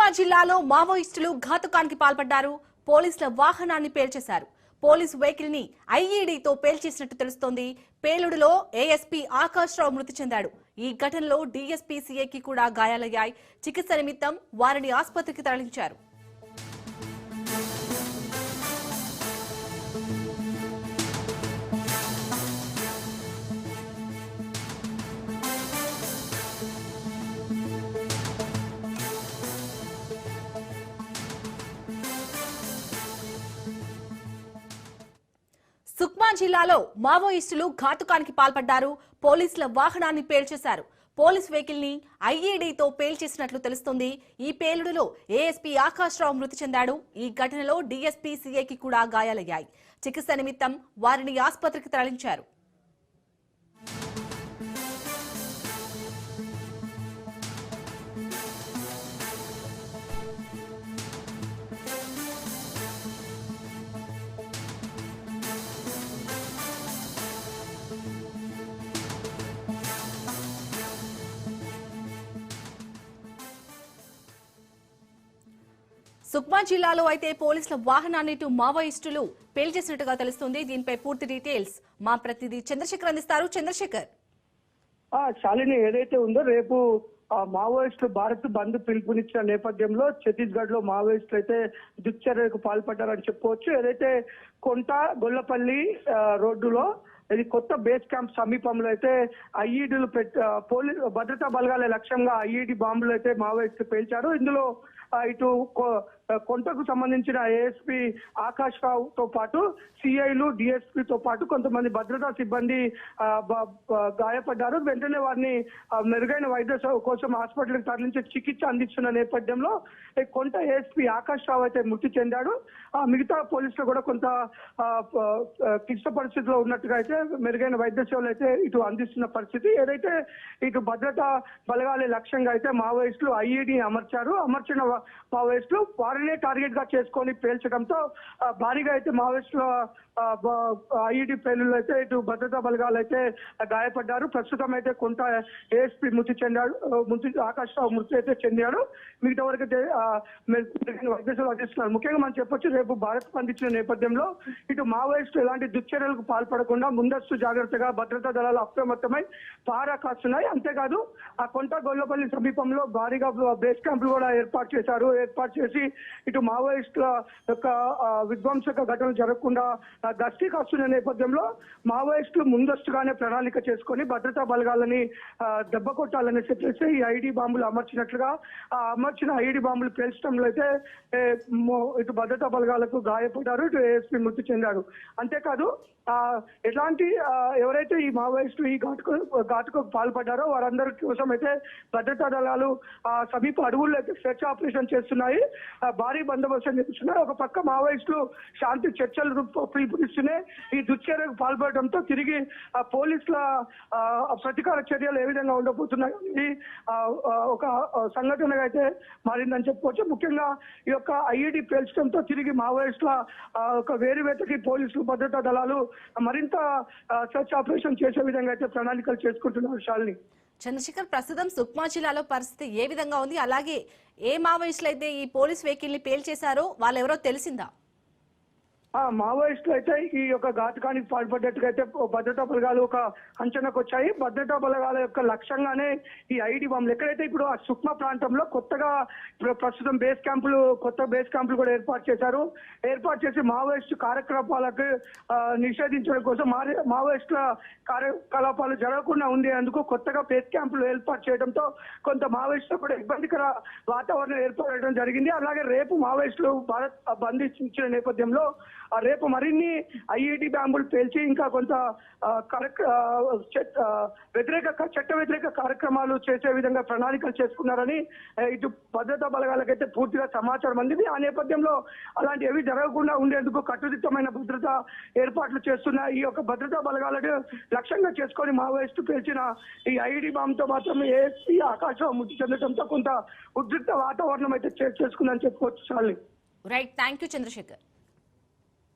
సుక్మా జిల్లాలో మావోయిస్టులు ఘాతుకానికి పాల్పడ్డారు. పోలీసుల వాహనాన్ని పేల్చేశారు. పోలీసు వెహికల్ ని ఐఈడీతో పేల్చేసినట్టు తెలుస్తోంది. పేలుడులో ఏఎస్పీ ఆకాష్ రావు మృతి చెందాడు. ఈ ఘటనలో డీఎస్పీ సీఐకి కూడా గాయాలయ్యాయి. చికిత్స నిమిత్తం వారిని ఆసుపత్రికి తరలించారు. సుక్మా జిల్లాలో మావోయిస్టులు ఘాతుకానికి పాల్పడ్డారు. పోలీసుల వాహనాన్ని పేల్చేశారు. పోలీస్ వెహికల్ ని ఐఈడీతో పేల్చేసినట్లు తెలుస్తోంది. ఈ పేలుడులో ఏఎస్పీ ఆకాష్ రావు మృతి చెందాడు. ఈ ఘటనలో డీఎస్పీ సీఐకి కూడా గాయాలయ్యాయి. చికిత్స నిమిత్తం వారిని ఆసుపత్రికి తరలించారు. సుక్మా జిల్లాలో అయితే పోలీసుల వాహనాన్ని మావోయిస్టులు పేల్చేసినట్టుగా తెలుస్తుంది. దీనిపై పూర్తి డీటెయిల్స్ మా ప్రతినిధి చంద్రశేఖర్ అందిస్తారు. చంద్రశేఖర్, శాలిని ఏదైతే ఉందో రేపు మావోయిస్టులు భారత్ బంద్ పిలుపునిచ్చిన నేపథ్యంలో ఛత్తీస్గఢ్ లో మావోయిస్టులు అయితే దుశ్చర్యకు పాల్పడ్డారని చెప్పుకోవచ్చు. ఏదైతే కొంట గొల్లపల్లి రోడ్డులో ఇది కొత్త బేస్ క్యాంప్ సమీపంలో అయితే ఐఈడీలు పోలీస్ భద్రతా బలగాల లక్ష్యంగా ఐఈడీ బాంబులు అయితే మావోయిస్టులు పేల్చారు. ఇందులో ఇటు కొంటకు సంబంధించిన ఏఎస్పీ ఆకాష్ రావు తో పాటు సిఐలు డిఎస్పీతో పాటు కొంతమంది భద్రతా సిబ్బంది గాయపడ్డారు. వెంటనే వారిని మెరుగైన వైద్య కోసం హాస్పిటల్కి తరలించి చికిత్స అందిస్తున్న నేపథ్యంలో కొంట ఏఎస్పీ ఆకాష్ రావు అయితే మృతి చెందాడు. మిగతా పోలీసులు కూడా కొంత క్లిష్ట పరిస్థితిలో ఉన్నట్టుగా అయితే మెరుగైన వైద్య సేవలు అయితే ఇటు అందిస్తున్న పరిస్థితి. ఏదైతే ఇటు భద్రతా బలగాల లక్ష్యంగా అయితే మావోయిస్టులు ఐఈడీ అమర్చిన మావోయిస్టులు వారినే టార్గెట్ గా చేసుకొని పేల్చడంతో భారీగా అయితే మావోయిస్టుల ఐఈడీ పేలుళ్ళు అయితే ఇటు భద్రతా బలగాలు అయితే గాయపడ్డారు. ప్రస్తుతం అయితే కొంత ఏఎస్పీ మృతి చెందాడు. ఆకాష్ రావు మృతి అయితే చెందాడు. మిగతా వరకు అయితే వైద్య సేవలు అందిస్తున్నారు. ముఖ్యంగా మనం చెప్పొచ్చు, రేపు భారత్ స్పందించిన నేపథ్యంలో ఇటు మావోయిస్టులు ఎలాంటి దుశ్చర్యలకు పాల్పడకుండా ముందస్తు జాగ్రత్తగా భద్రతా దళాలు అప్రమత్తమై పారా కాస్తున్నాయి. అంతేకాదు ఆ కొంట గొల్లపల్లి సమీపంలో భారీగా బేస్ క్యాంపులు కూడా ఏర్పాటు చేసి ఇటు మావోయిస్టుల యొక్క విధ్వంసక ఘటనలు జరగకుండా గస్తీ కాస్తున్న నేపథ్యంలో మావోయిస్టులు ముందస్తుగానే ప్రణాళిక చేసుకొని భద్రతా బలగాలని దెబ్బ కొట్టాలని చెప్పేసి ఈ ఐడి బాంబులు అమర్చినట్లుగా అమర్చిన ఐడి బాంబులు పేల్చడంలో అయితే ఇటు భద్రతా బలగాలకు గాయపడ్డారు. ఇటు ఏఎస్పీ మృతి చెందాడు. అంతేకాదు ఎలాంటి ఎవరైతే ఈ మావోయిస్టులు ఈ ఘాటుకు పాల్పడ్డారో వారందరి కోసం అయితే భద్రతా దళాలు సమీప అడవుల్లో అయితే సెర్చ్ ఆపరేషన్ చేస్తున్నాయి. భారీ బందోబస్తు చేస్తున్నాయి. ఒక పక్క మావోయిస్టులు శాంతి చర్చలు పిలుపునిస్తూనే ఈ దుశ్చర్యకు పాల్పడడంతో తిరిగి పోలీసుల ప్రతీకార చర్యలు ఏ విధంగా ఉండబోతున్నాయి ఒక సంఘటనగా అయితే మారిందని చెప్పుకోవచ్చు. ముఖ్యంగా ఈ యొక్క ఐఈడీ పేల్చడంతో తిరిగి మావోయిస్టుల ఒక వేరువేతకి పోలీసులు భద్రతా దళాలు మరింత సెర్చ్ ఆపరేషన్ చేసే విధంగా అయితే ప్రణాళికలు చేసుకుంటున్నారు. శాలిని, చంద్రశేఖర్, ప్రస్తుతం సుక్మా జిల్లాలో పరిస్థితి ఏ విధంగా ఉంది? అలాగే ఏ మావోయిస్టులు అయితే ఈ పోలీస్ వెహికల్ ని పేల్చేశారో వాళ్ళెవరో తెలిసిందా? మావోయిస్టులు అయితే ఈ యొక్క ఘాతుకానికి పాల్పడ్డట్టుగా అయితే భద్రతా బలగాలు ఒక అంచనాకు వచ్చాయి. భద్రతా బలగాల యొక్క లక్ష్యంగానే ఈ ఐడి బాంబులు ఎక్కడైతే ఇప్పుడు ఆ సుక్మా ప్రాంతంలో కొత్తగా ప్రస్తుతం కొత్త బేస్ క్యాంపులు కూడా ఏర్పాటు చేసి మావోయిస్టు కార్యకలాపాలకు నిషేధించడం కోసం మావోయిస్టుల కార్యకలాపాలు జరగకుండా ఉండేందుకు కొత్తగా బేస్ క్యాంపులు ఏర్పాటు చేయడంతో కొంత మావోయిస్టులు కూడా ఇబ్బందికర వాతావరణం ఏర్పడడం జరిగింది. అలాగే రేపు మావోయిస్టులు భారత్ బంధించిన నేపథ్యంలో రేపు మరిన్ని ఐఈడీ బాంబులు పేల్చి ఇంకా కొంత చట్ట వ్యతిరేక కార్యక్రమాలు చేసే విధంగా ప్రణాళికలు చేసుకున్నారని ఇటు భద్రతా బలగాలకైతే పూర్తిగా సమాచారం అందింది. ఆ నేపథ్యంలో అలాంటి ఏవి జరగకుండా ఉండేందుకు కట్టుదిట్టమైన భద్రతా ఏర్పాట్లు చేస్తున్న ఈ యొక్క భద్రతా బలగాలను లక్ష్యంగా చేసుకొని మావోయిస్టు పేల్చిన ఈ ఐఈడీ బాంబుతో మాత్రం ఏఎస్పీ ఆకాశం మృతి చెందడంతో కొంత ఉద్రిక్త వాతావరణం అయితే చేసుకుందని చెప్పుకోవచ్చు. చాలి, రైట్, థ్యాంక్ యూ చంద్రశేఖర్.